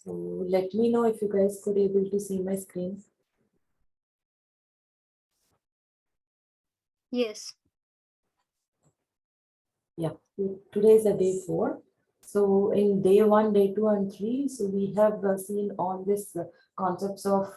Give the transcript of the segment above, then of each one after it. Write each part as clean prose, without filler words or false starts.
So let me know if you guys could able to see my screen. Yes. Yeah, today is the day 4. So in day 1, day 2, and 3, so we have seen all these concepts of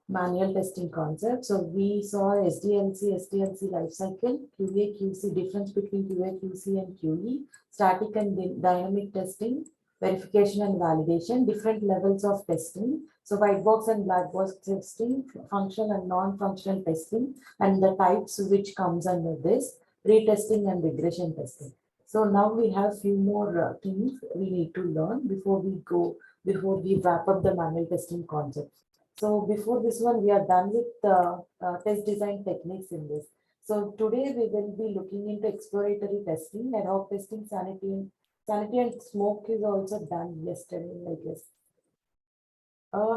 manual testing concepts. So we saw SDLC lifecycle, QA, QC, difference between QA, QC, and QE, static and dynamic testing, verification and validation, different levels of testing. So white box and black box testing, functional and non-functional testing, and the types which comes under this, retesting and regression testing. So now we have few more things we need to learn before we wrap up the manual testing concepts. So before this one, we are done with test design techniques in this. So today we will be looking into exploratory testing, ad hoc testing, sanity and smoke is also done yesterday, I guess.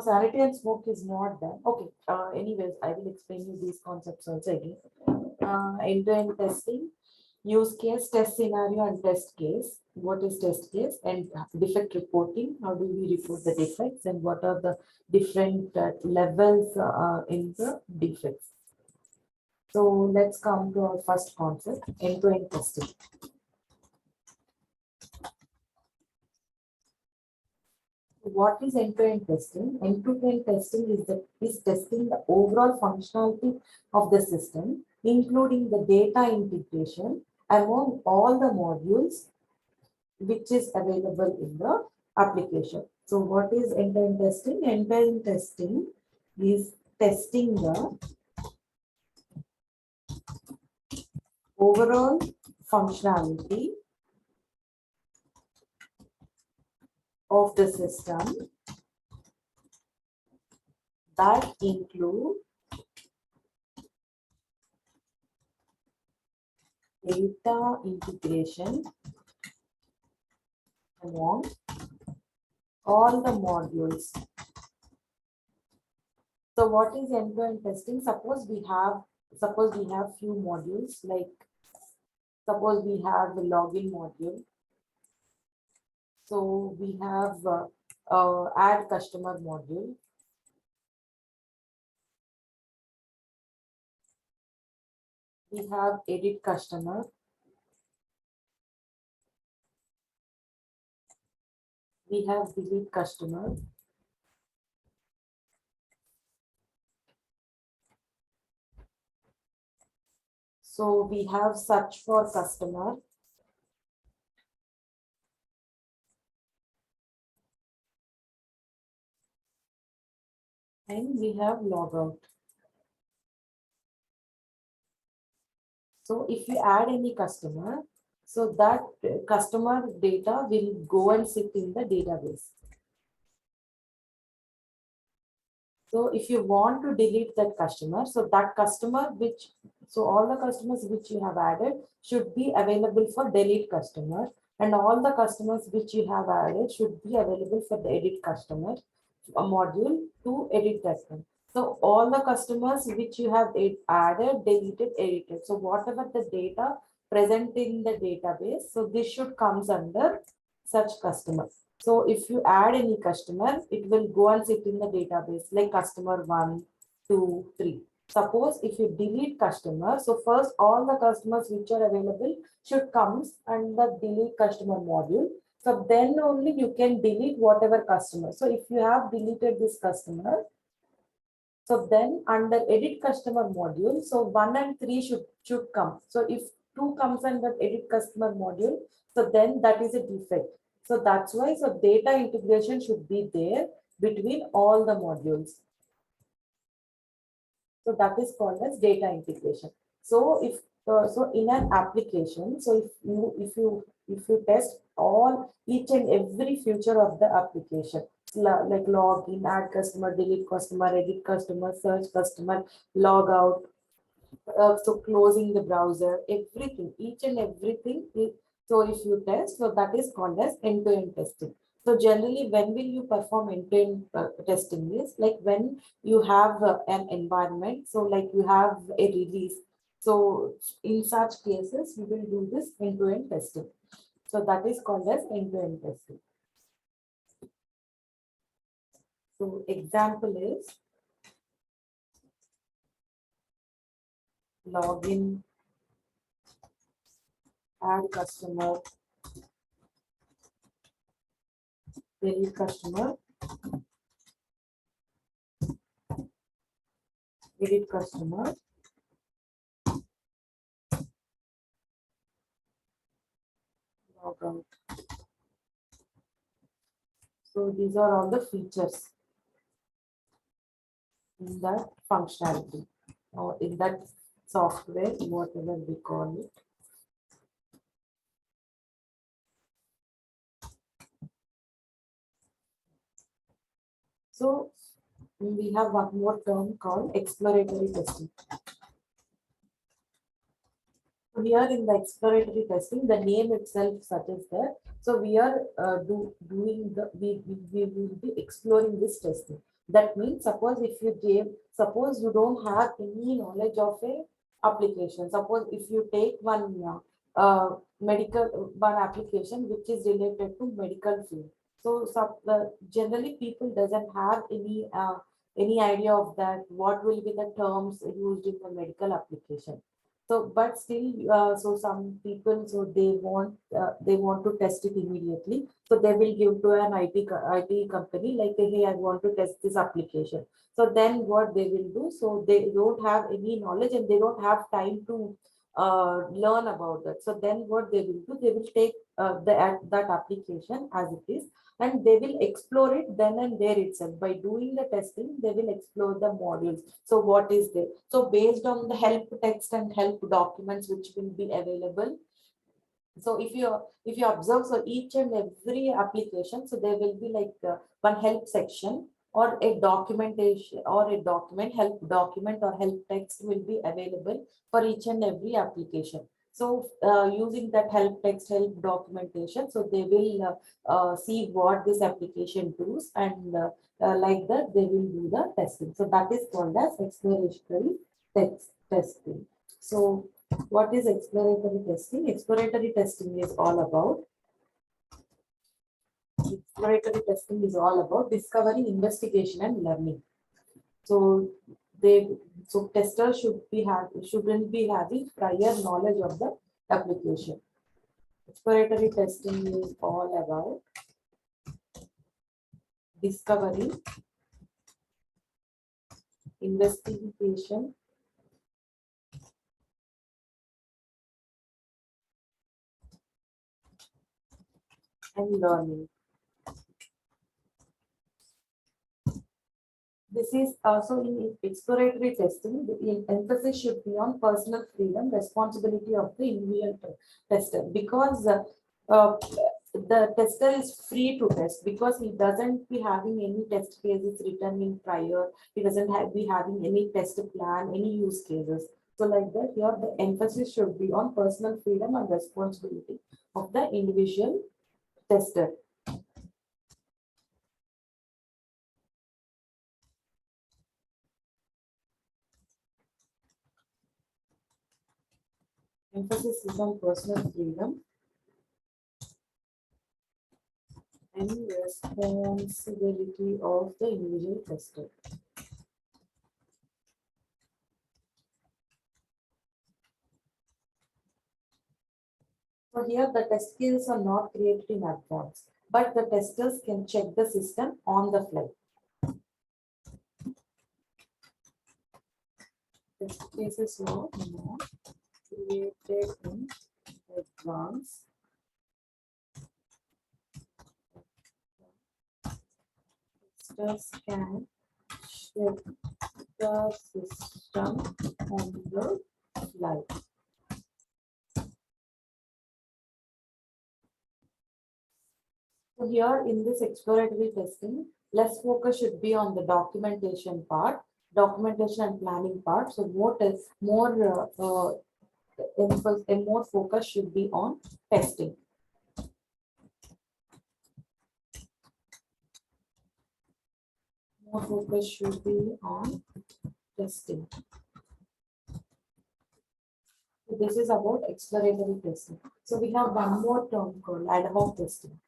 Sanity and smoke is not done. Okay. Anyways, I will explain you these concepts also again. End-to-end testing, use case, test scenario, and test case. What is test case? And defect reporting. How do we report the defects? And what are the different levels in the defects? So let's come to our first concept, end-to-end testing. What is end-to-end testing? End-to-end testing is testing the overall functionality of the system, including the data integration among all the modules which is available in the application. So what is end-to-end testing? End-to-end testing is testing the overall functionality of the system that include data integration among all the modules. So what is end-to-end testing? Suppose we have few modules, like suppose we have the login module. So we have add customer module. We have edit customer. We have delete customer. So we have search for customer. And we have logout. So if you add any customer, so that customer data will go and sit in the database. So if you want to delete that customer, so that customer so all the customers which you have added should be available for delete customer, and all the customers which you have added should be available for the edit customer module to edit that one. So all the customers which you have added, deleted, edited. So whatever the data present in the database, so this should comes under such customers. So if you add any customer, it will go and sit in the database like customer 1, 2, 3. Suppose if you delete customer, so first all the customers which are available should come under delete customer module. So then only you can delete whatever customer. So if you have deleted this customer, so then under edit customer module, so 1 and 3 should come. So if 2 comes under edit customer module, so then that is a defect. So that's why so data integration should be there between all the modules. So that is called as data integration. So if so in an application, so if you test each and every feature of the application, like login, add customer, delete customer, edit customer, search customer, log out, so closing the browser, everything, each and everything. So if you test, so that is called as end-to-end testing. So generally, when will you perform end-to-end testing is like when you have an environment, so like you have a release. So in such cases, we will do this end-to-end testing. So that is called as end-to-end testing. So example is login, add customer, delete customer, edit customer, log out. So these are all the features in that functionality or in that software, whatever we call it. So we have one more term called exploratory testing. So here in the exploratory testing, the name itself suggests that. So we are doing the we will be exploring this testing. That means suppose you don't have any knowledge of a application. Suppose if you take medical one application which is related to medical field. So generally people doesn't have any idea of that. What will be the terms used in the medical application? So, but still, so some people, so they want to test it immediately. So they will give to an IT company like, hey, I want to test this application. So then what they will do? So they don't have any knowledge and they don't have time to learn about that. So then what they will do? They will take that application as it is, and they will explore it then and there itself. By doing the testing, they will explore the modules. So what is there? So based on the help text and help documents which will be available. So if you observe, so each and every application, so there will be like one help section or a documentation or a document, help document or help text will be available for each and every application. So using that help text, help documentation, so they will see what this application does, and like that they will do the testing. So that is called as exploratory testing. So what is exploratory testing? Exploratory testing is all about discovery, investigation, and learning. So testers shouldn't be having prior knowledge of the application. Exploratory testing is all about discovery, investigation, and learning. This is also in exploratory testing. The emphasis should be on personal freedom, responsibility of the individual tester, because uh, the tester is free to test because he doesn't be having any test cases written in prior. He doesn't be having any test plan, any use cases. So like that, here the emphasis should be on personal freedom and responsibility of the individual tester. Emphasis is on personal freedom and responsibility of the individual tester. So here the test cases are not created in advance, but the testers can check the system on the fly. Test cases are not created in advance. Testers can check the system on the fly. So here in this exploratory testing, less focus should be on the documentation part, documentation and planning part. So more focus should be on testing. More focus should be on testing. So this is about exploratory testing. So we have one more term called ad hoc testing.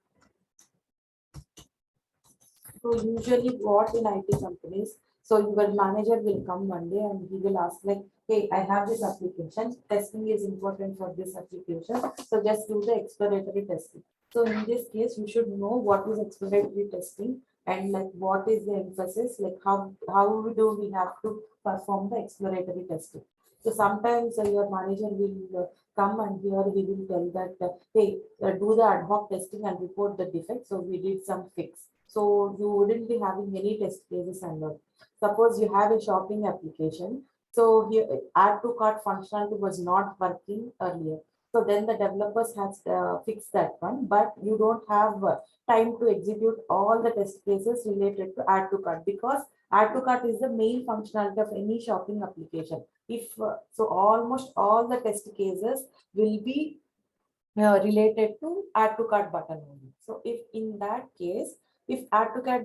So usually what in IT companies, so your manager will come one day and he will ask like, hey, I have this application, testing is important for this application. So just do the exploratory testing. So in this case, you should know what is exploratory testing and like what is the emphasis, like how do we have to perform the exploratory testing. So sometimes your manager will come and here he will tell that, hey, do the ad hoc testing and report the defect. So we did some fix. So you wouldn't be having any test cases and all. Suppose you have a shopping application. So here add to cart functionality was not working earlier. So then the developers has fixed that one, but you don't have time to execute all the test cases related to add to cart because add to cart is the main functionality of any shopping application. If so, almost all the test cases will be related to add to cart button only. So if in that case, if add to cart,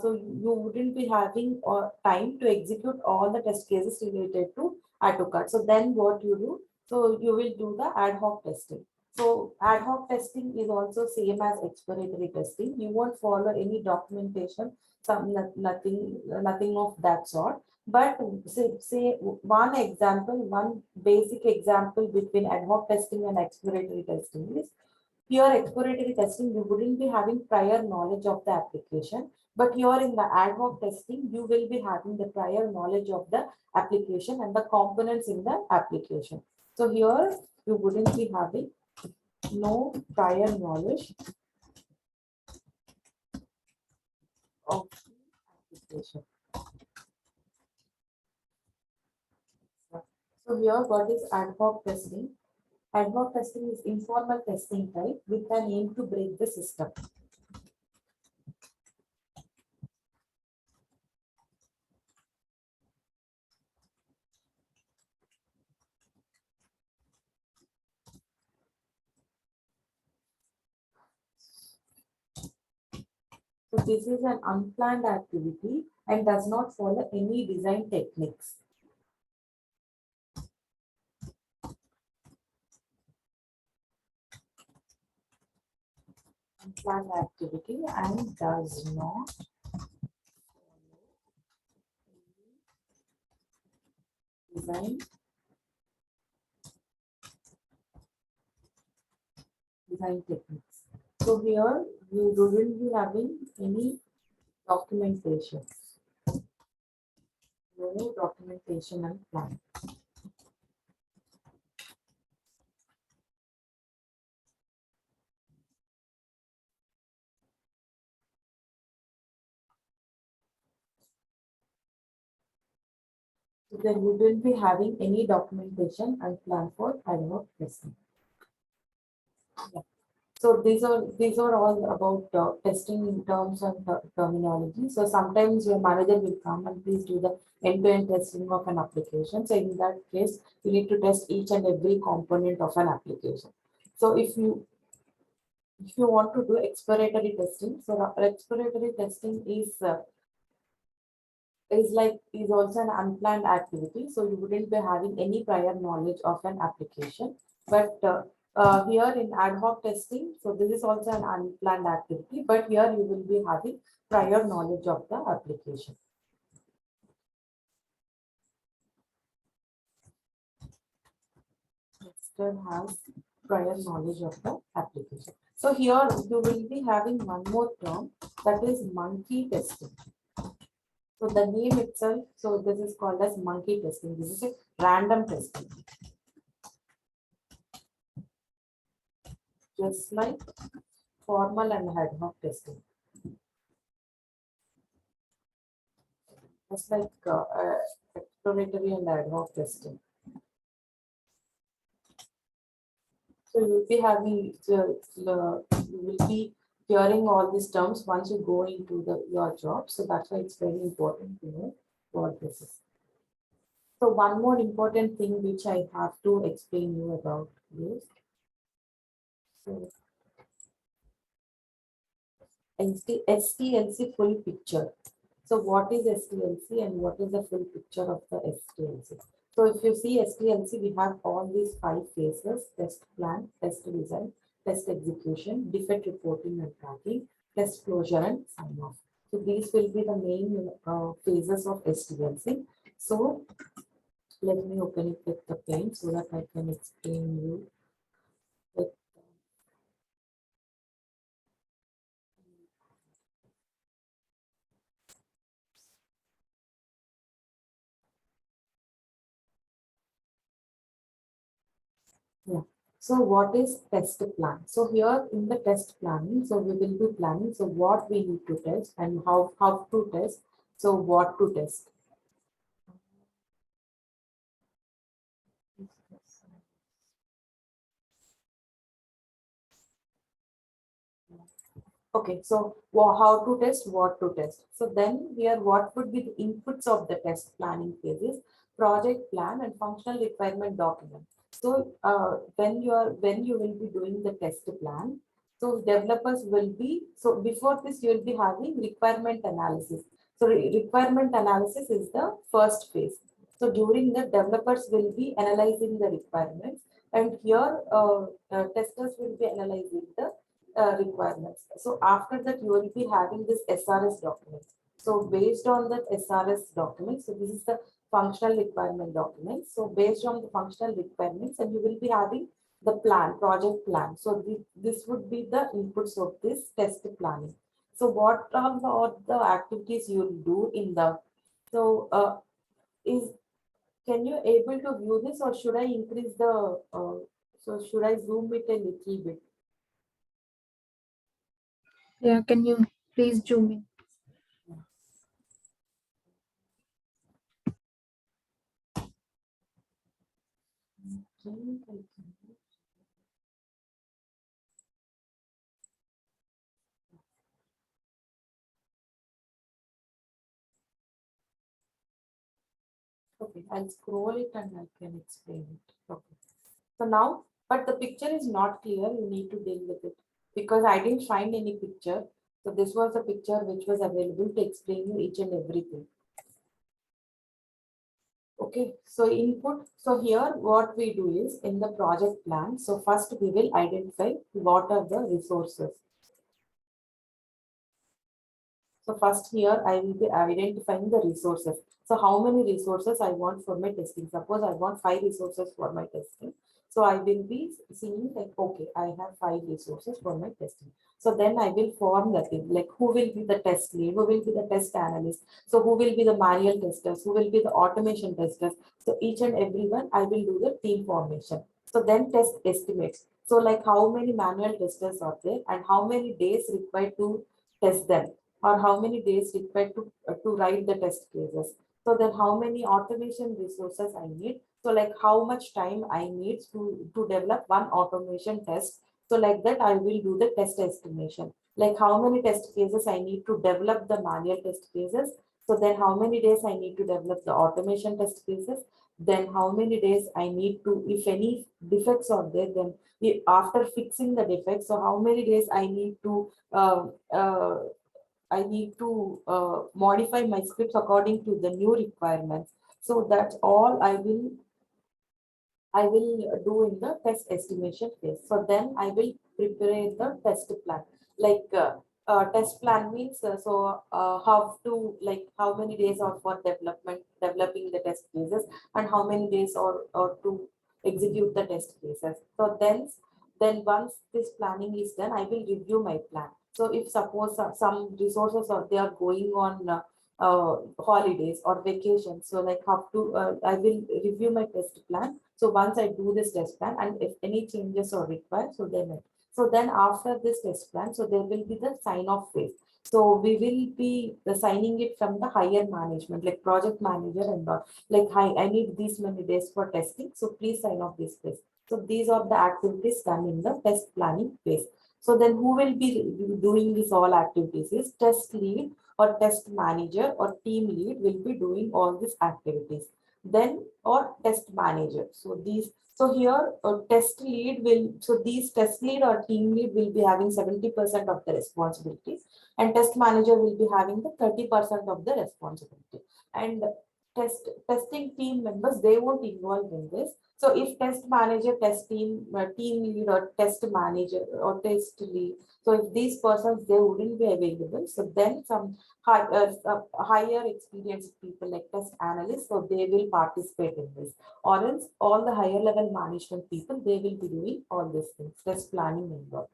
so you wouldn't be having time to execute all the test cases related to add to cart. So then what you do? So you will do the ad hoc testing. So ad hoc testing is also same as exploratory testing. You won't follow any documentation, nothing of that sort. But say one example, one basic example between ad hoc testing and exploratory testing is here exploratory testing, you wouldn't be having prior knowledge of the application, but here in the ad hoc testing, you will be having the prior knowledge of the application and the components in the application. So here you wouldn't be having no prior knowledge of the application. So here what is ad hoc testing? Ad hoc testing is informal testing type with an aim to break the system. So this is an unplanned activity and does not follow any design techniques. Unplanned activity and does not follow design techniques. So here you wouldn't be having any documentation. No documentation and plan. So then we will be having any documentation and plan for ad hoc testing. Yeah. So these are all about testing in terms of terminology. So sometimes your manager will come and please do the end-to-end testing of an application. So in that case, you need to test each and every component of an application. So if you want to do exploratory testing, so exploratory testing is also an unplanned activity. So you wouldn't be having any prior knowledge of an application. But here in ad hoc testing, so this is also an unplanned activity, but here you will be having prior knowledge of the application. Tester has prior knowledge of the application. So here you will be having one more term, that is monkey testing. So the name itself, so this is called as monkey testing. This is a random testing. Just like formal and ad hoc testing. Just like exploratory and ad hoc testing. So you will be having, you will be hearing all these terms once you go into your job. So that's why it's very important to know what this is. So one more important thing which I have to explain you about is STLC full picture. So what is STLC and what is the full picture of the STLC? So if you see STLC, we have all these 5 phases: test plan, test design, test execution, defect reporting and tracking, test closure and sign off. So these will be the main phases of SDLC. So let me open it with the pen so that I can explain you. With, yeah. So what is test plan? So here in the test planning, so we will be planning. So what we need to test and how to test. So what to test. Okay, so how to test, what to test. So then here, what would be the inputs of the test planning phases? Project plan and functional requirement document. So when you will be doing the test plan, so developers will be, so before this you will be having requirement analysis. So requirement analysis is the first phase. So during the developers will be analyzing the requirements, and here testers will be analyzing the requirements. So after that, you will be having this SRS document. So based on that SRS document, so this is the functional requirement document. So based on the functional requirements, and you will be having the plan, project plan. So this would be the inputs of this test planning. So what are the activities you will do in the, so is, can you able to view this, or should I increase the, so should I zoom it a little bit? Yeah, can you please zoom in? Okay, I'll scroll it and I can explain it. Okay. So now, but the picture is not clear. You need to deal with it because I didn't find any picture. So this was the picture which was available to explain you each and everything. Okay, so input. So here what we do is in the project plan. So first we will identify what are the resources. So first here I will be identifying the resources. So how many resources I want for my testing? Suppose I want 5 resources for my testing. So I will be seeing like, okay, I have 5 resources for my testing. So then I will form the team, like who will be the test lead, who will be the test analyst. So who will be the manual testers, who will be the automation testers. So each and everyone I will do the team formation. So then test estimates. So like how many manual testers are there and how many days required to test them, or how many days required to write the test cases. So then how many automation resources I need. So like how much time I need to develop one automation test. So like that I will do the test estimation. Like how many test cases I need to develop the manual test cases. So then how many days I need to develop the automation test cases. Then how many days I need to, if any defects are there, then after fixing the defects, so how many days I need to I need to modify my scripts according to the new requirements. So that's all I will do in the test estimation phase. So then I will prepare the test plan. Like test plan means how to, like how many days are for developing the test cases, and how many days or to execute the test cases. So then once this planning is done, I will review my plan. So if suppose some resources or they are going on holidays or vacations, so like how to I will review my test plan. So once I do this test plan, and if any changes are required, so then after this test plan, so there will be the sign off phase. So we will be signing it from the higher management, like project manager and all. Like, hi, I need these many days for testing. So please sign off this phase. So these are the activities done in the test planning phase. So then who will be doing this all activities is test lead or test manager or team lead will be doing all these activities. Then or test manager. So these, so here test lead will, so these test lead or team lead will be having 70% of the responsibilities, and test manager will be having the 30% of the responsibility. And testing team members, they won't involve in this. So if test manager, test team, team lead or test manager or test lead, so if these persons, they wouldn't be available. So then some higher experienced people like test analysts, so they will participate in this. Or else all the higher level management people, they will be doing all these things, test planning and all.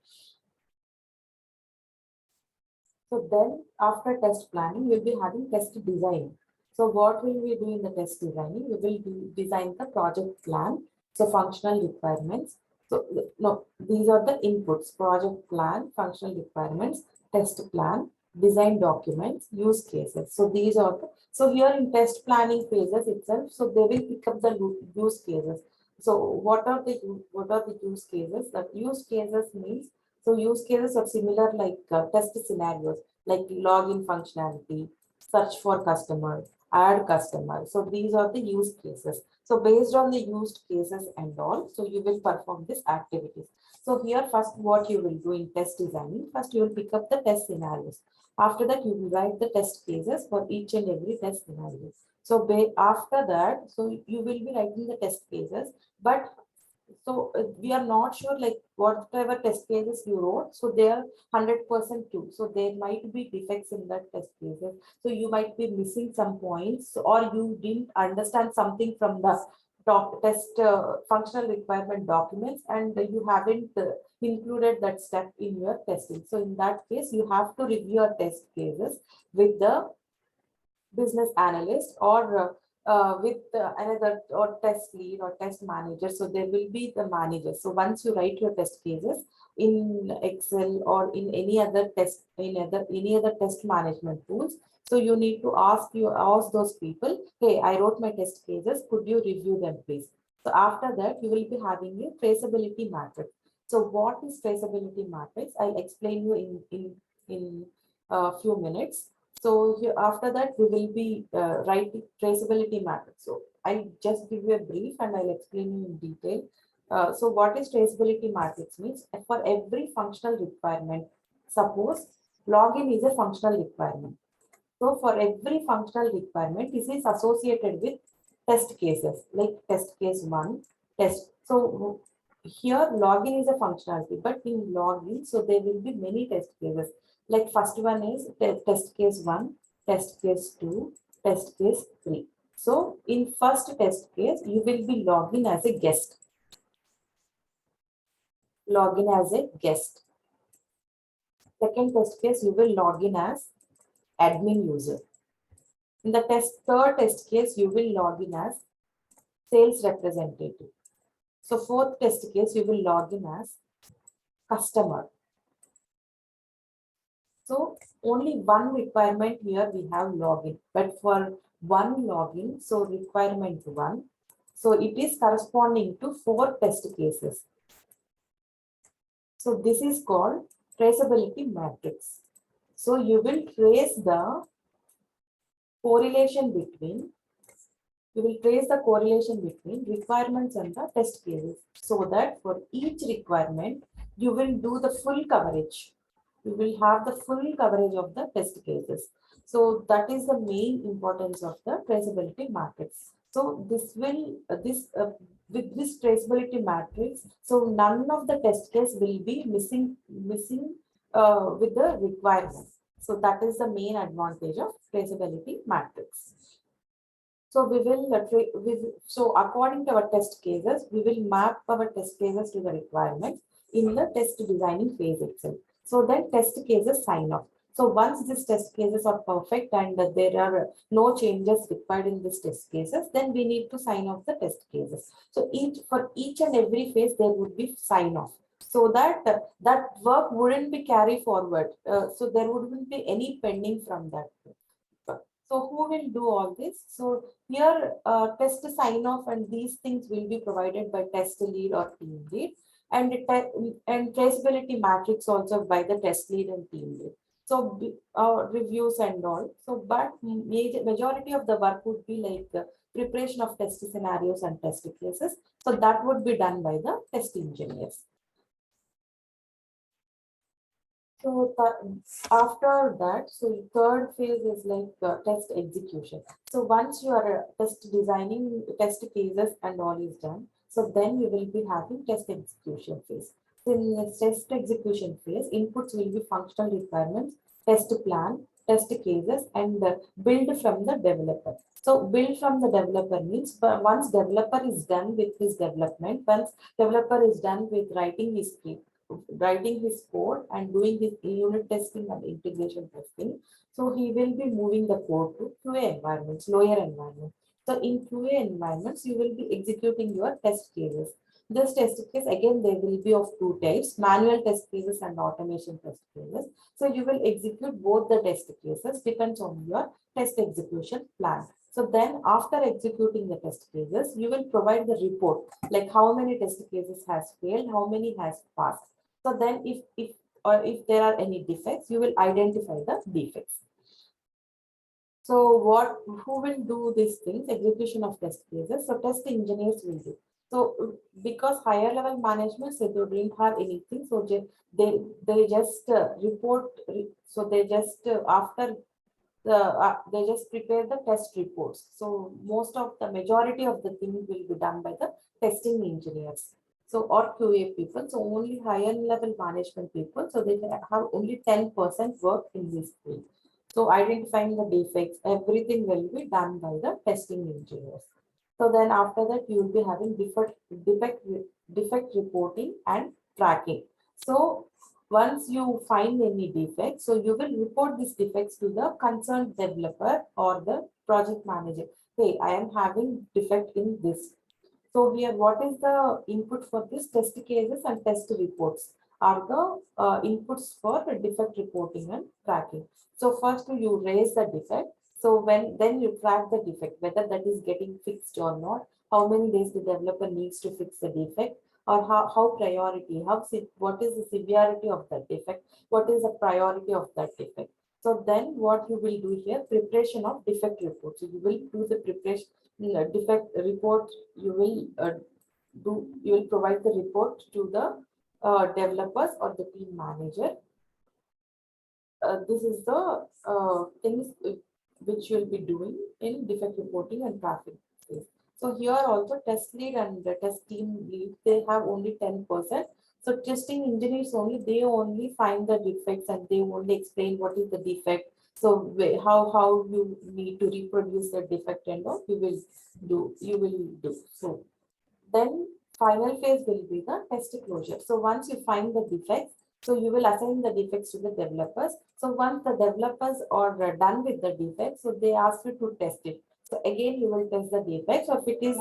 So then after test planning, we'll be having test design. So what will we do in the test designing? We will design the project plan, so functional requirements. So no, these are the inputs: project plan, functional requirements, test plan, design documents, use cases. So these are the, so here in test planning phases itself, so they will pick up the use cases. So what are the use cases? The use cases means, so use cases are similar like test scenarios, like login functionality, search for customer, add customer. So these are the use cases. So based on the used cases and all, so you will perform these activities. So here first what you will do in test designing, first you will pick up the test scenarios. After that, you will write the test cases for each and every test scenario. So after that, so you will be writing the test cases, but so we are not sure like whatever test cases you wrote, so they are 100% true. So there might be defects in that test cases. So you might be missing some points, or you didn't understand something from the test functional requirement documents, and you haven't included that step in your testing. So in that case, you have to review your test cases with the business analyst, or with another or test lead or test manager. So there will be the manager. So once you write your test cases in Excel or in any other test, in any other test management tools, so you need to ask those people, hey, I wrote my test cases, could you review them please? So after that, you will be having a traceability matrix. So what is traceability matrix? I'll explain you in a few minutes. So here, after that, we will be writing traceability matrix. So I'll just give you a brief and I'll explain you in detail. So what is traceability matrix means? For every functional requirement, suppose login is a functional requirement. So for every functional requirement, this is associated with test cases, like test case one, test. So here login is a functionality, but in login, so there will be many test cases. Like first one is test case one, test case two, test case three. So in first test case, you will be logging as a guest. Login as a guest. Second test case, you will log in as admin user. In the third test case, you will log in as sales representative. So fourth test case, you will log in as customer. So only one requirement here we have login, but for one login, so requirement one, so it is corresponding to 4 test cases. So this is called traceability matrix. So you will trace the correlation between requirements and the test cases, so that for each requirement, you will do the full coverage. You will have the full coverage of the test cases. So that is the main importance of the traceability matrix. So this will, with this traceability matrix, so none of the test case will be missing with the requirement. So that is the main advantage of traceability matrix. So we will, so according to our test cases, we will map our test cases to the requirements in the test designing phase itself. So then test cases sign off. So once these test cases are perfect and there are no changes required in these test cases, then we need to sign off the test cases. So for each and every phase, there would be sign off, so that that work wouldn't be carried forward. So there wouldn't be any pending from that. So who will do all this? So here test sign off and these things will be provided by test lead or team lead, and traceability matrix also by the test lead and team lead. So reviews and all. So but majority of the work would be like preparation of test scenarios and test cases. So that would be done by the test engineers. So after that, so third phase is like test execution. So once you are test designing test cases and all is done, so then you will be having test execution phase. So in the test execution phase, inputs will be functional requirements, test plan, test cases, and build from the developer. So build from the developer means, but once developer is done with his development, once developer is done with writing his code and doing his unit testing and integration testing. So he will be moving the code to QA environments, lower environment. So in QA environments, you will be executing your test cases. This test case, again, they will be of two types, manual test cases and automation test cases. So you will execute both the test cases, depends on your test execution plan. So then after executing the test cases, you will provide the report, like how many test cases has failed, how many has passed. So then if there are any defects, you will identify the defects. So who will do these things? Execution of test cases. So test engineers will do. So because higher level management, so they didn't have anything, so they just report. So they just after they just prepare the test reports. So most of the majority of the things will be done by the testing engineers. So or QA people. So only higher level management people. So they have only 10% work in this field. So identifying the defects, everything will be done by the testing engineers. So then after that, you will be having defect reporting and tracking. So once you find any defect, so you will report these defects to the concerned developer or the project manager. Hey, I am having defect in this. So here, what is the input for this? Test cases and test reports are the inputs for the defect reporting and tracking. So first you raise the defect. So then you track the defect, whether that is getting fixed or not, how many days the developer needs to fix the defect, or how priority, what is the severity of that defect, what is the priority of that defect. So then what you will do here, preparation of defect report. So you will do the preparation defect report. You will provide the report to the developers or the team manager. This is the things which you'll be doing in defect reporting and traffic phase. So here also test lead and the test team lead, they have only 10%. So testing engineers only, they only find the defects and they only explain what is the defect. So how you need to reproduce the defect and all you will do. So then final phase will be the test closure. So once you find the defects, so you will assign the defects to the developers. So once the developers are done with the defects, so they ask you to test it. So again, you will test the defect. So if it is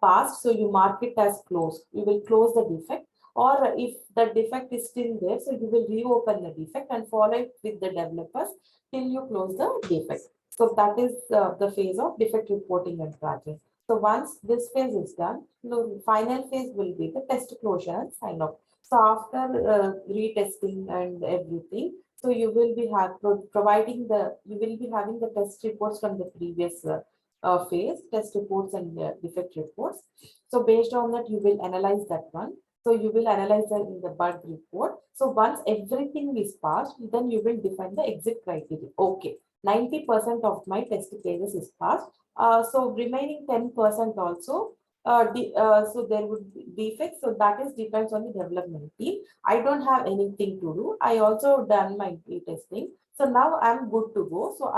passed, so you mark it as closed. You will close the defect. Or if the defect is still there, so you will reopen the defect and follow it with the developers till you close the defect. So that is the phase of defect reporting and tracking. So once this phase is done, the final phase will be the test closure and sign off. So after retesting and everything, so you will be you will be having the test reports from the previous phase, test reports and defect reports. So based on that, you will analyze that one. So you will analyze that in the bug report. So once everything is passed, then you will define the exit criteria. Okay, 90% of my test cases is passed. So remaining 10% also, so there would be defects. So that is depends on the development team. I don't have anything to do. I also done my testing. So now I'm good to go. So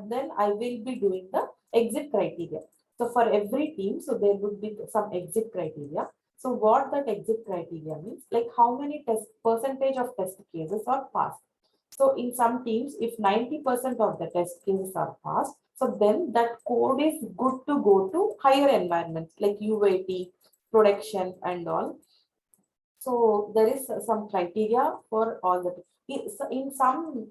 then I will be doing the exit criteria. So for every team, so there would be some exit criteria. So what that exit criteria means, like how many percentage of test cases are passed. So in some teams, if 90% of the test cases are passed, so then that code is good to go to higher environments like UAT, production and all. So there is some criteria for all the. In some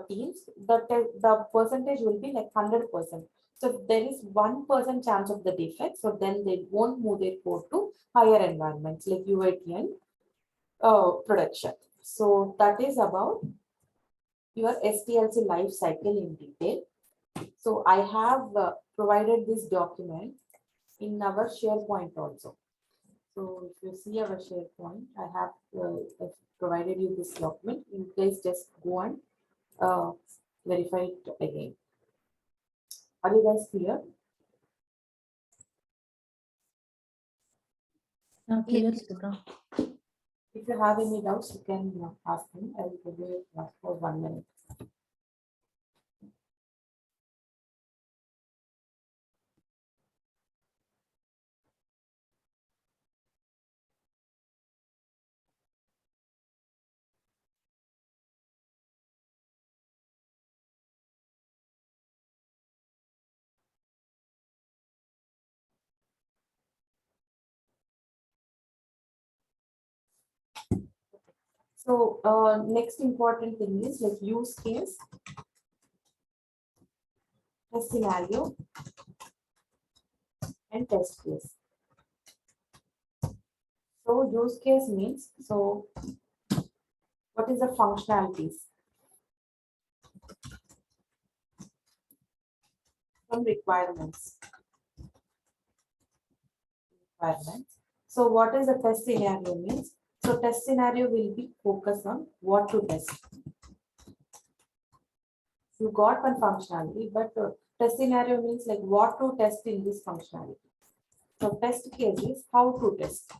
teams, the percentage will be like 100%. So if there is 1% chance of the defect, so then they won't move their code to higher environments like UAT and production. So that is about your SDLC life cycle in detail. So I have provided this document in our SharePoint also. So if you see our SharePoint, I have provided you this document. You guys just go and verify it again. Are you guys clear? Clear, Sudha. If you have any doubts, you can ask me. I will give you for 1 minute. So next important thing is like use case, test scenario, and test case. So use case means, so what is the functionalities? Some requirements. So what is the test scenario means? So test scenario will be focused on what to test. You got one functionality, but test scenario means like what to test in this functionality. So test case is how to test.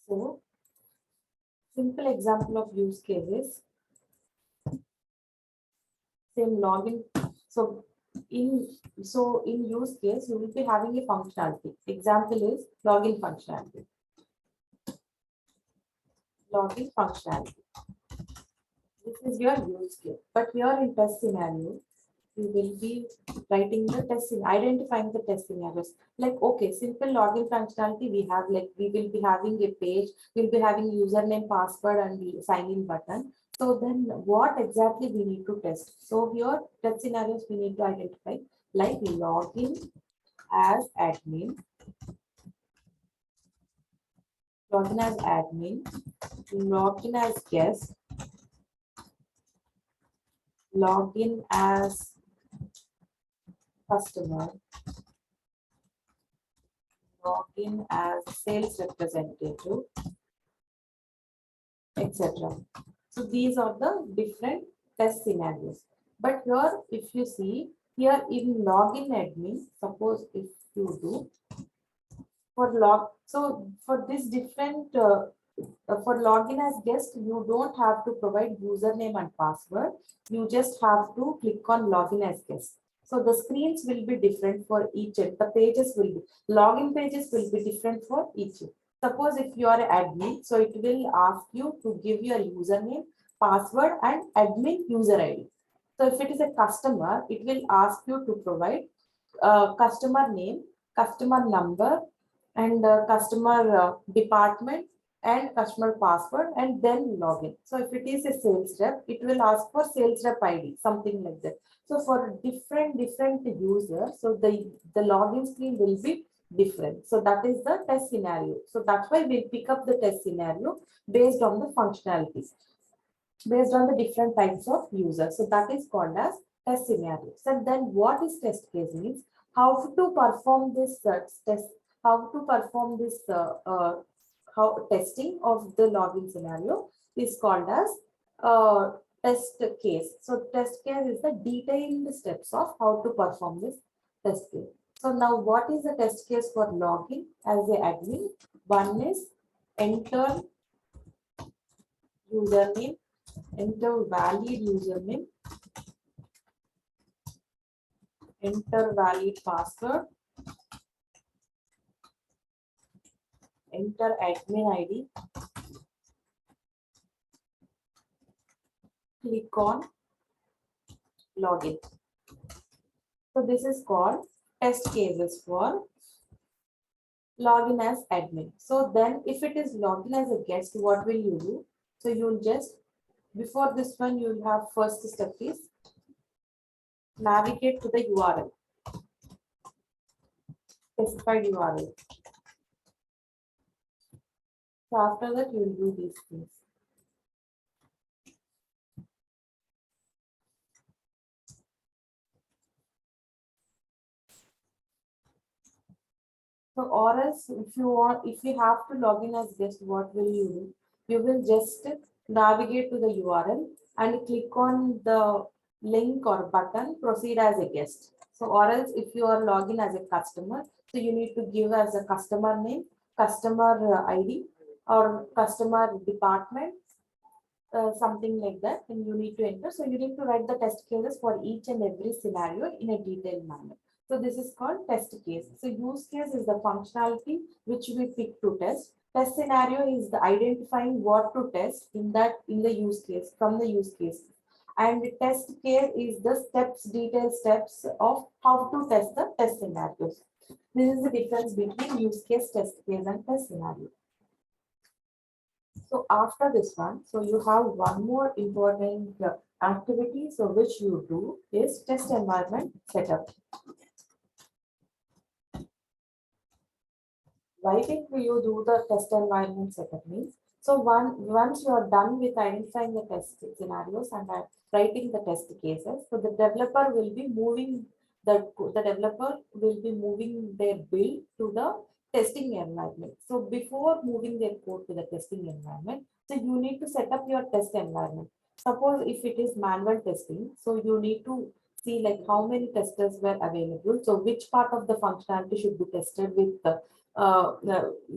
So simple example of use cases. Same login. So in use case, you will be having a functionality. Example is login functionality. Login functionality. This is your use case. But here in test scenario, you will be writing the testing, identifying the test scenarios. Like, okay, simple login functionality we have, like we will be having a page, we'll be having username, password, and the sign in button. So then what exactly we need to test? So here test scenarios we need to identify, like login as admin, login as admin, login as guest, login as customer, login as sales representative, etc. So these are the different test scenarios. But here, if you see here in login admin, suppose if you do so for this different for login as guest, you don't have to provide username and password. You just have to click on login as guest. So the screens will be different for each. The pages will be login pages will be different for each. Suppose if you are admin, so it will ask you to give your username, password, and admin user ID. So if it is a customer, it will ask you to provide customer name, customer number, and customer department and customer password, and then login. So if it is a sales rep, it will ask for sales rep ID, something like that. So for different users, so the login screen will be different. So that is the test scenario. So that's why we pick up the test scenario based on the functionalities, based on the different types of users. So that is called as test scenario. So then what is test case means? How to perform this test, how to perform this how testing of the login scenario is called as test case. So test case is the detailed steps of how to perform this test case. So now what is the test case for login as a admin? One is enter username, enter valid username, enter valid password, enter admin ID, click on login. So this is called test cases for login as admin. So then if it is login as a guest, what will you do? So you'll just, before this one, you'll have first step is navigate to the URL, specified URL. So after that, you will do these things. So, or else if you have to log in as guest, what will you do? You will just navigate to the URL and click on the link or button, proceed as a guest. So, or else if you are logging as a customer, so you need to give as a customer name, customer ID, or customer department, something like that, and you need to enter. So you need to write the test cases for each and every scenario in a detailed manner. So this is called test case. So use case is the functionality which we pick to test. Test scenario is the identifying what to test in the use case from the use case. And the test case is the detailed steps of how to test the test scenarios. This is the difference between use case, test case, and test scenario. So after this one, so you have one more important activity. So which you do is test environment setup. Why did you do the test environment setup means? So once you are done with identifying the test scenarios and writing the test cases, so the developer will be moving the developer will be moving their build to the testing environment. So before moving their code to the testing environment, so you need to set up your test environment. Suppose if it is manual testing, so you need to see like how many testers were available. So which part of the functionality should be tested with the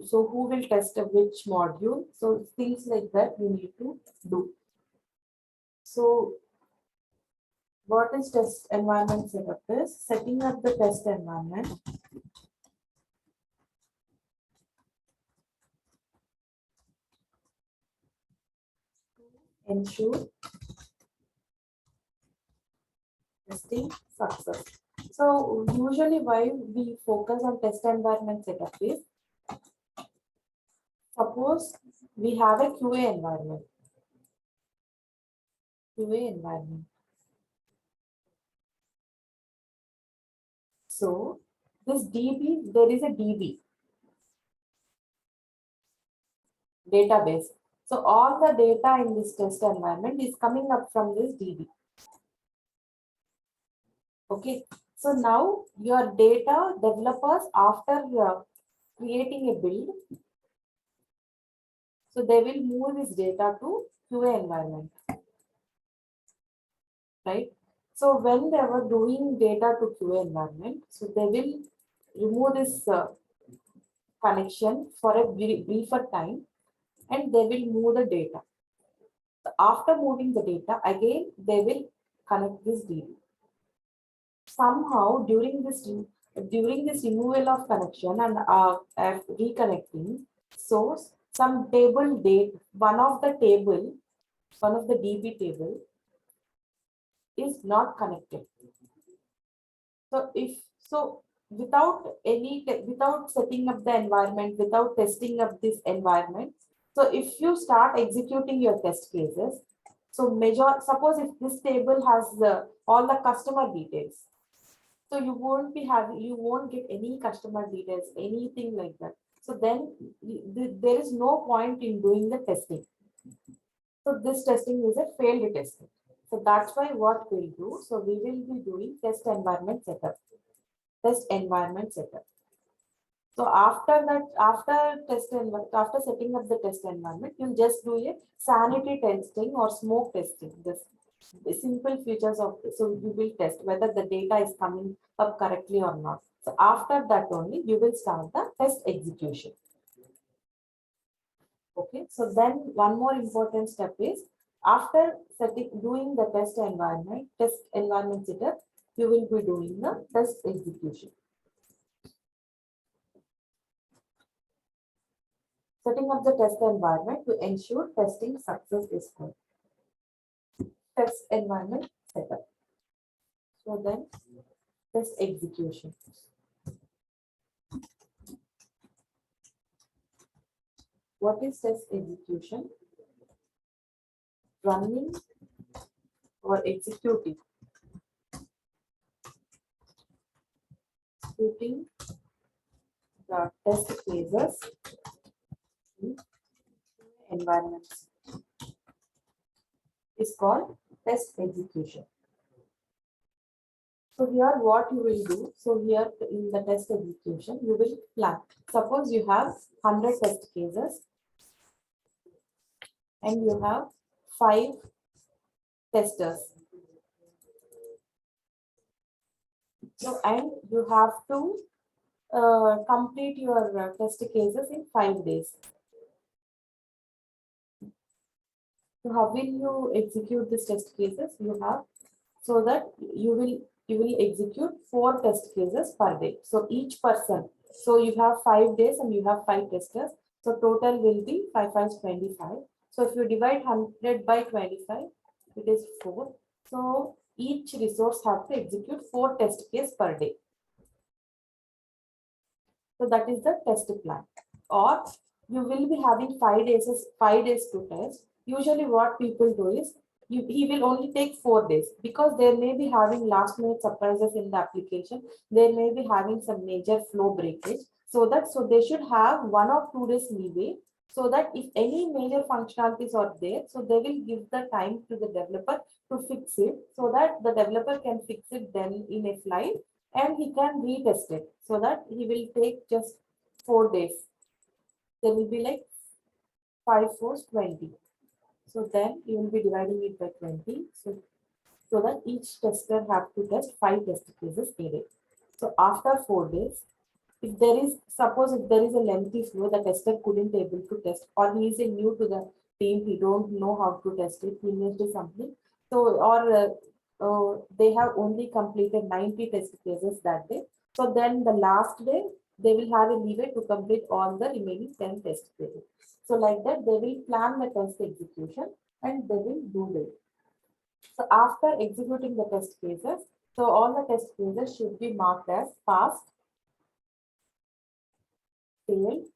so who will test which module? So things like that you need to do. So what is test environment setup is setting up the test environment. Ensure testing success. So usually why we focus on test environment setup is suppose we have a QA environment. QA environment. So this DB, there is a DB database. So all the data in this test environment is coming up from this DB. Okay. So now your data developers after creating a build, so they will move this data to QA environment, right? So when they were doing data to QA environment, so they will remove this connection for a briefer time and they will move the data. So after moving the data, again, they will connect this DB. Somehow during this removal of connection and reconnecting, so some table date, one of the DB table is not connected. So without setting up the environment, without testing up this environment, so if you start executing your test cases, so suppose if this table has all the customer details, so you won't get any customer details, anything like that. So then there is no point in doing the testing. So this testing is a failed testing. So that's why what we'll do. So we will be doing test environment setup. Test environment setup. So after that, after setting up the test environment, you'll just do a sanity testing or smoke testing. The simple features of so you will test whether the data is coming up correctly or not. So after that only you will start the test execution. Okay, so then one more important step is after doing the test environment setup, you will be doing the test execution. Setting up the test environment to ensure testing success is good. Test environment setup. So then test execution. What is test execution? Running or executing the test cases in environments is called test execution. So here what you will do, so here in the test execution, you will plan. Suppose you have 100 test cases and you have 5 testers. So, and you have to complete your test cases in 5 days. So how will you execute this test cases? You have, so that you will execute 4 test cases per day. So each person, so you have 5 days and you have 5 testers. So total will be 5 5 25. So if you divide 100 by 25, it is 4. So each resource have to execute 4 test case per day. So that is the test plan. Or you will be having 5 days to test. Usually what people do is he will only take 4 days because they may be having last minute surprises in the application. They may be having some major flow breakage. So they should have 1 or 2 days leeway so that if any major functionalities are there, so they will give the time to the developer to fix it so that the developer can fix it then in a flight and he can retest it so that he will take just 4 days. There will be like 5 4 20. So then you will be dividing it by 20. So that each tester have to test 5 test cases a day. So after 4 days, if there is, suppose if there is a lengthy flow, the tester couldn't able to test, or he is a new to the team, he don't know how to test it, he missed something. So, or they have only completed 90 test cases that day. So then the last day, they will have a leeway to complete all the remaining 10 test cases. So like that, they will plan the test execution and they will do it. So after executing the test cases, so all the test cases should be marked as passed, failed,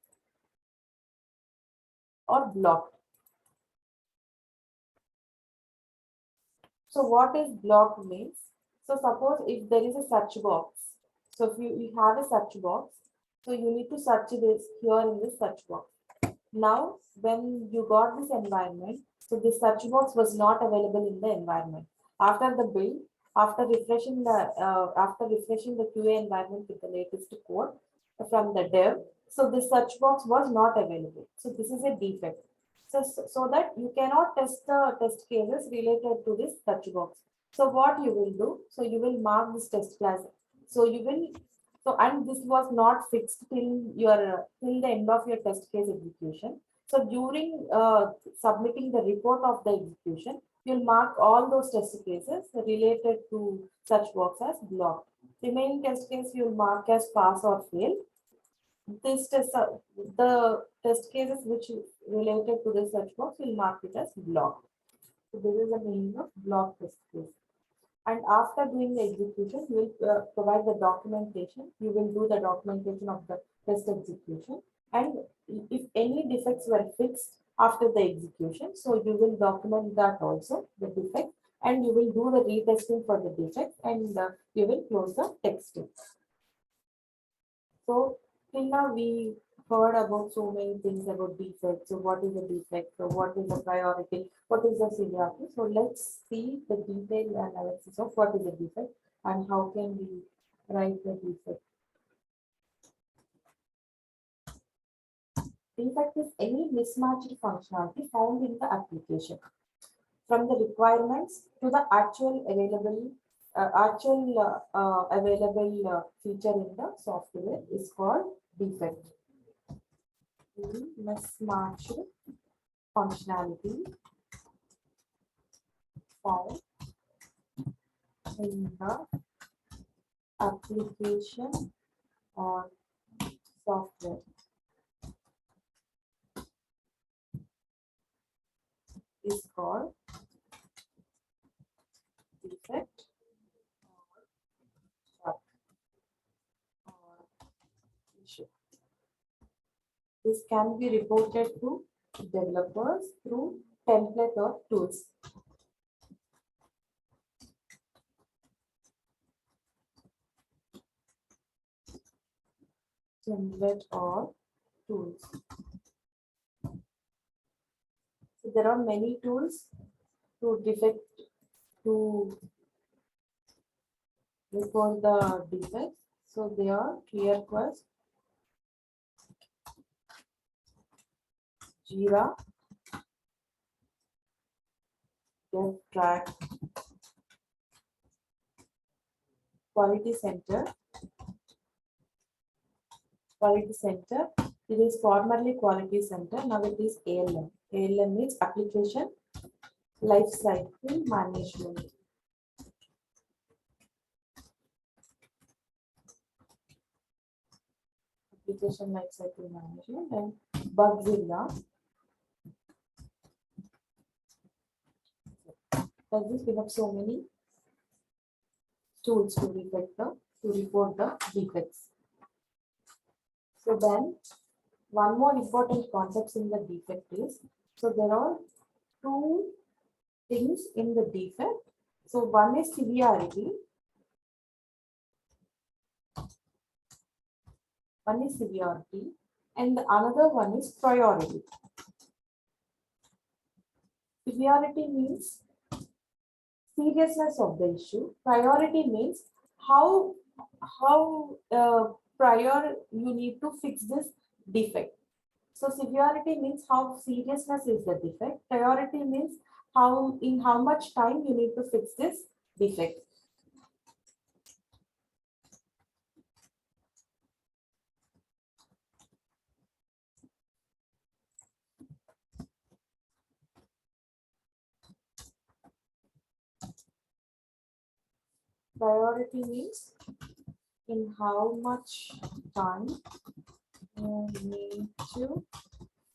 or blocked. So what is blocked means? So suppose if there is a search box. So if you have a search box, so you need to search this here in this search box. Now, when you got this environment, so the search box was not available in the environment. After the build, after refreshing the QA environment with the latest code from the dev, so the search box was not available. So this is a defect. So that you cannot test the test cases related to this search box. So what you will do? So you will mark this test class. So you will and this was not fixed till the end of your test case execution. So during submitting the report of the execution, you'll mark all those test cases related to such box as blocked. Remaining test case you'll mark as pass or fail. This test, the test cases which related to the search box will mark it as blocked. So this is the meaning of block test case. And after doing the execution, you will provide the documentation. You will do the documentation of the test execution. And if any defects were fixed after the execution, so you will document that also, the defect, and you will do the retesting for the defect and you will close the testing. So till now we heard about so many things about defect. So what is a defect? So what is the priority? What is the severity? So let's see the detailed analysis of what is a defect and how can we write the defect. Defect is any mismatched functionality found in the application from the requirements to the available feature in the software is called defect. Mismatched functionality found in the application or software is called defect or issue. This can be reported to developers through template or tools. Template or tools. So there are many tools to before the defects. So they are clear quest, Jira, Dev track, quality center. Quality center. It is formerly quality center. Now it is ALM. ALM means application life cycle management. Application life cycle management and Bugzilla. Does this we have so many tools to report the defects. So then one more important concept in the defect is, so there are two things in the defect. So one is severity. One is severity and the another one is priority. Severity means seriousness of the issue. Priority means how prior you need to fix this defect. So severity means how seriousness is the defect. Priority means how much time you need to fix this defect. Priority means in how much time you need to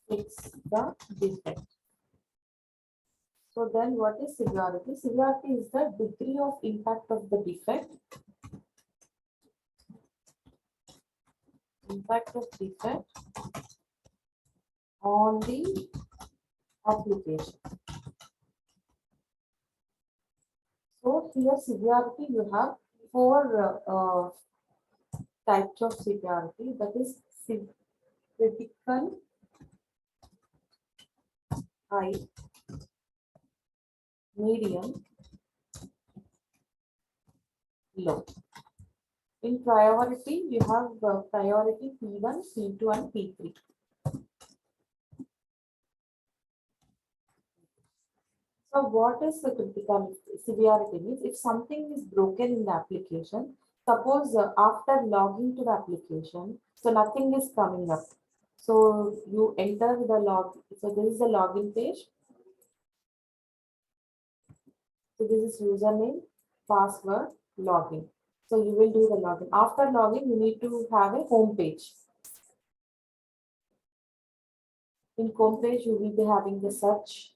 fix the defect. So then what is severity? Severity is the degree of impact of the defect. Impact of defect on the application. So here severity you have four types of severity, that is critical, high, medium, low. In priority you have priority P1, P2 and P3. So what is the critical severity means? If something is broken in the application, suppose after logging to the application, so nothing is coming up. So you enter the log. So this is the login page. So this is username, password, login. So you will do the login. After login, you need to have a home page. In home page, you will be having the search.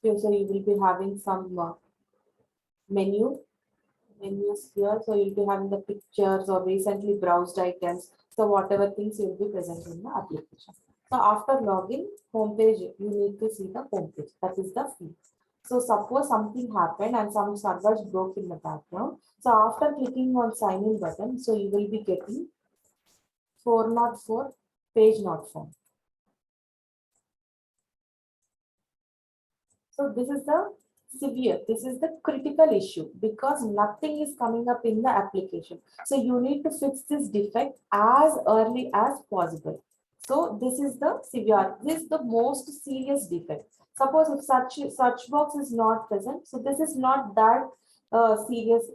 So you will be having some menus here. So you'll be having the pictures or recently browsed items. So whatever things will be present in the application. So after login, home page, you need to see the home page. That is the feed. So suppose something happened and some servers broke in the background. So after clicking on sign in button, so you will be getting 404 page not found. So this is the severe, this is the critical issue because nothing is coming up in the application. So you need to fix this defect as early as possible. So this is the severe, this is the most serious defect. Suppose if search box is not present, so this is not that serious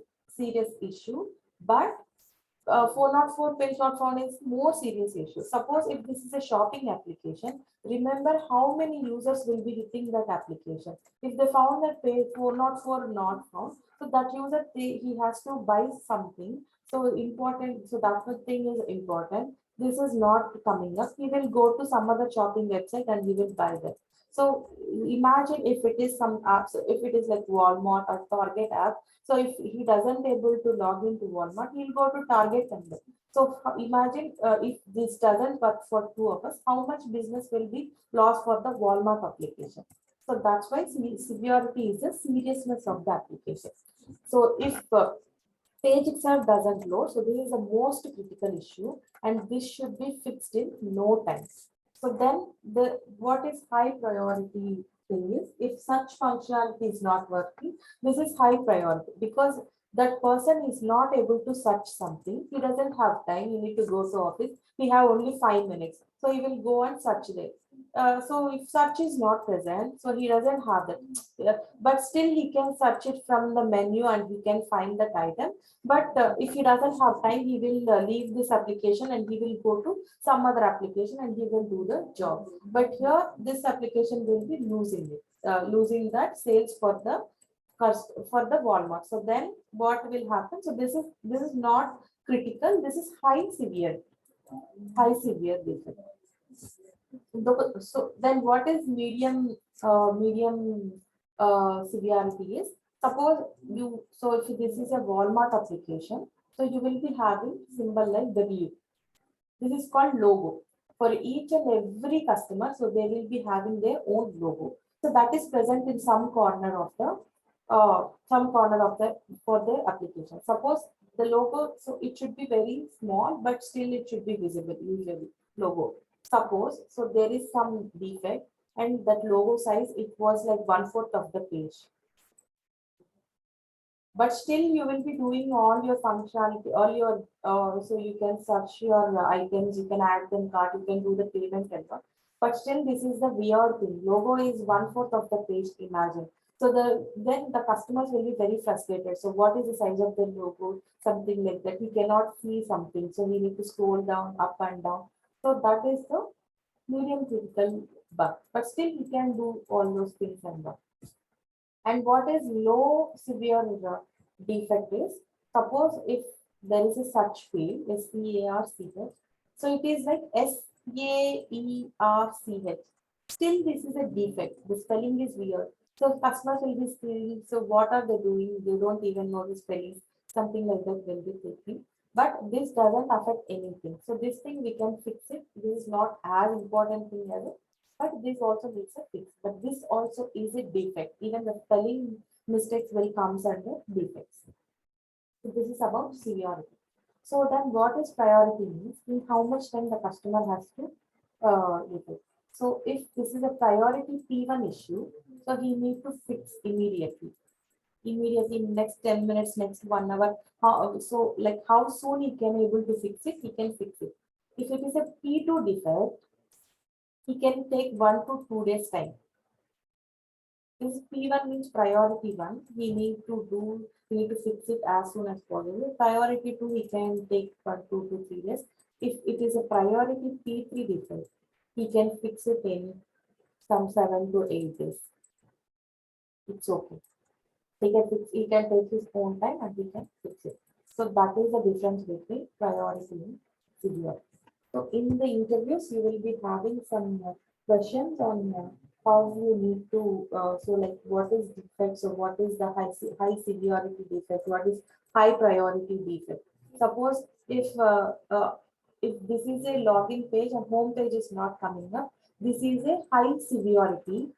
issue, but 404 page not found is more serious issue. Suppose if this is a shopping application, remember how many users will be hitting that application. If they found that page 404 not found, so that user he has to buy something. So important. So that thing is important. This is not coming up. He will go to some other shopping website and he will buy that. So imagine if it is some apps, if it is like Walmart or Target app. So if he doesn't able to log into Walmart, he'll go to Target and buy. So imagine if this doesn't work for two of us, how much business will be lost for the Walmart application. So that's why severity is the seriousness of the application. So if page itself doesn't load, so this is the most critical issue and this should be fixed in no time. So then the what is high priority thing is if such functionality is not working, this is high priority because that person is not able to search something. He doesn't have time. You need to go to office. We have only 5 minutes. So he will go and search there. So if search is not present, so he doesn't have that. But still he can search it from the menu and he can find that item. But if he doesn't have time, he will leave this application and he will go to some other application and he will do the job. But here, this application will be losing it, losing that sales for the for the Walmart. So then what will happen? So this is not critical. This is high severe defect. So then what is medium severity is, suppose you, so if this is a Walmart application, so you will be having symbol like W. This is called logo. For each and every customer, so they will be having their own logo. So that is present in some corner of the for their application. Suppose the logo, so it should be very small, but still it should be visible usually logo. Suppose so there is some defect and that logo size it was like 1/4 of the page, but still you will be doing all your functionality, all your so you can search your items, you can add them cart, you can do the payment and all. But still this is the weird thing, logo is 1/4 of the page, imagine. So then the customers will be very frustrated. So what is the size of the logo, something like that, he cannot see something, so we need to scroll down up and down. So that is the medium critical bug, but still he can do all those things and all. And what is low severe defect is, suppose if there is a such field, SEARCH, so it is like SAERCH. Still, this is a defect. The spelling is weird. So customers will be saying, so what are they doing? They don't even know the spelling. Something like that will be taking. But this doesn't affect anything. So this thing we can fix it. This is not as important thing as it, but this also needs a fix. But this also is a defect. Even the spelling mistakes will comes under defects. So this is about severity. So then what is priority means, in how much time the customer has to get it. So if this is a priority P1 issue, so he need to fix immediately. Immediately in next 10 minutes, next 1 hour. So like how soon he can able to fix it, he can fix it. If it is a P2 defect, he can take 1 to 2 days time. This P1 means priority one. He need to fix it as soon as possible. Priority two, he can take 1 to 2 to 3 days. If it is a priority P3 defect, he can fix it in some 7 to 8 days. It's okay. He can take his own time and he can fix it. So that is the difference between priority and severe. So in the interviews, you will be having some questions on how you need to, so like what is defect, so what is the high severity defect, what is high priority defect. Suppose if this is a login page and home page is not coming up, this is a high severity.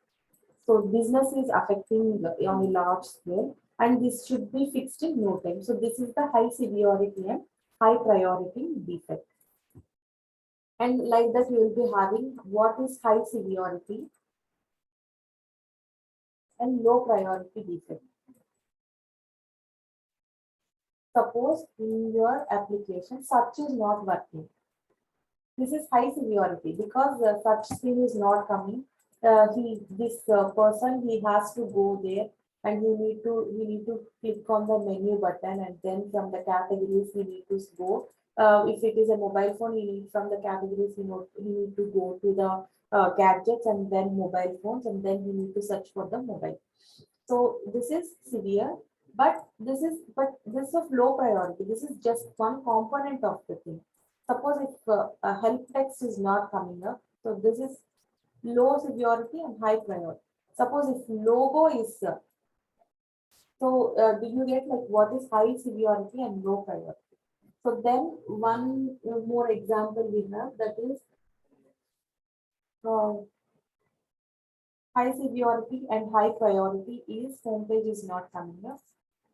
So business is affecting on a large scale and this should be fixed in no time. So this is the high severity and high priority defect. And like that, you will be having what is high severity and low priority defect. Suppose in your application, search is not working. This is high severity because the such thing is not coming. This person, he has to go there and he need to click on the menu button and then from the categories he need to go. If it is a mobile phone, he need from the categories he need to go to the gadgets and then mobile phones and then he need to search for the mobile. So this is severe, but this is of low priority. This is just one component of the thing. Suppose if a help text is not coming up, so this is low severity and high priority. Suppose if logo is do you get like what is high severity and low priority? So then one more example we have, that is uh, high severity and high priority is homepage is not coming up.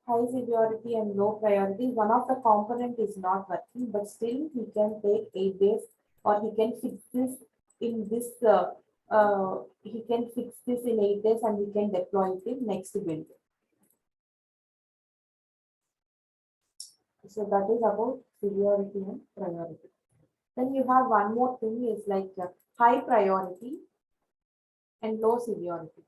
High severity and low priority, one of the component is not working, but still he can take 8 days or he can fix this in this, he can fix this in 8 days and he can deploy it in next build. So that is about severity and priority. Then you have one more thing is like high priority and low severity.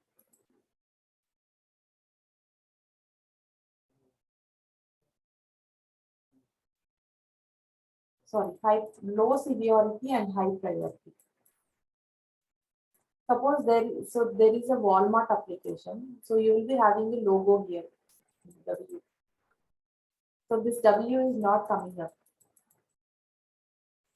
Sorry, low severity and high priority. Suppose there is a Walmart application. So you will be having a logo here. W. So this W is not coming up.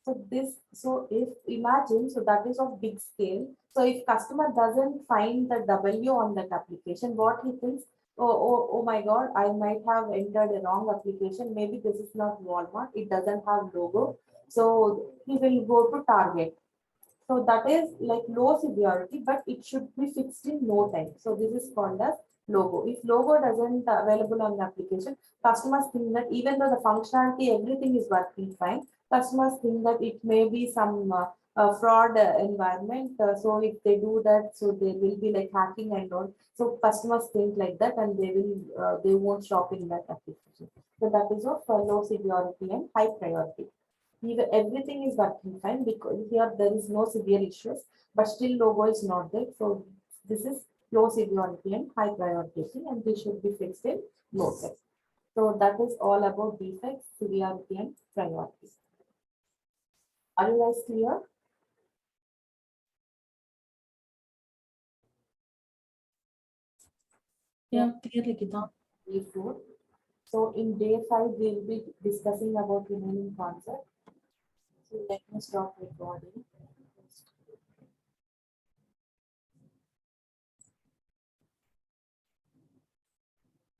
So if imagine, so that is of big scale. So if customer doesn't find the W on that application, what he thinks, oh my God, I might have entered a wrong application. Maybe this is not Walmart. It doesn't have logo. So he will go to Target. So that is like low severity, but it should be fixed in no time. So this is called as logo. If logo doesn't available on the application, customers think that even though the functionality, everything is working fine, customers think that it may be some fraud environment. So if they do that, so they will be like hacking and all. So customers think like that, and they won't shop in that application. So that is of low severity and high priority. Even everything is working fine because here there is no severe issues, but still logo is not there. So this is low severity and high priority, and this should be fixed in no time. So that is all about defects, severity, and priority. Are you guys clear? Yeah, clear, Likita. Day 4. So in day 5, we will be discussing about remaining concepts. So let me stop recording.